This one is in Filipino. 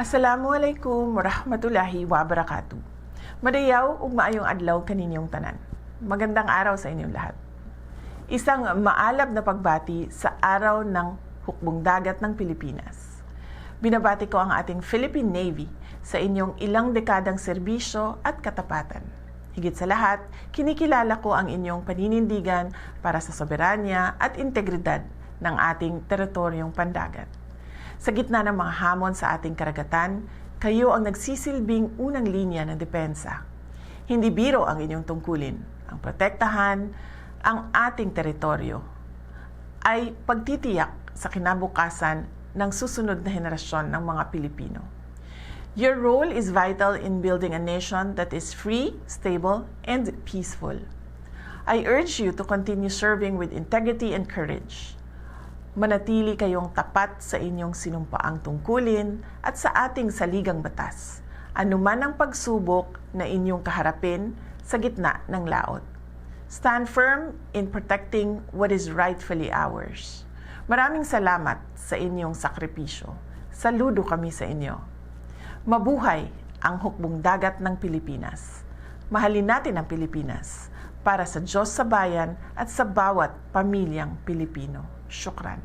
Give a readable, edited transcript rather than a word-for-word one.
Assalamualaikum warahmatullahi wabarakatuh. Madayaw ug maayong adlaw kaninyong tanan. Magandang araw sa inyong lahat. Isang maalab na pagbati sa araw ng hukbong dagat ng Pilipinas. Binabati ko ang ating Philippine Navy sa inyong ilang dekadang serbisyo at katapatan. Higit sa lahat, kinikilala ko ang inyong paninindigan para sa soberanya at integridad ng ating teritoryong pandagat. Sa gitna ng mga hamon sa ating karagatan, kayo ang nagsisilbing unang linya ng depensa. Hindi biro ang inyong tungkulin. Ang protektahan ang ating teritoryo ay pagtitiyak sa kinabukasan ng susunod na henerasyon ng mga Pilipino. Your role is vital in building a nation that is free, stable, and peaceful. I urge you to continue serving with integrity and courage. Manatili kayong tapat sa inyong sinumpaang tungkulin at sa ating saligang batas, anuman ang pagsubok na inyong kaharapin sa gitna ng laot. Stand firm in protecting what is rightfully ours. Maraming salamat sa inyong sakripisyo. Saludo kami sa inyo. Mabuhay ang hukbong dagat ng Pilipinas. Mahalin natin ang Pilipinas para sa Diyos sa bayan at sa bawat pamilyang Pilipino. Syukran.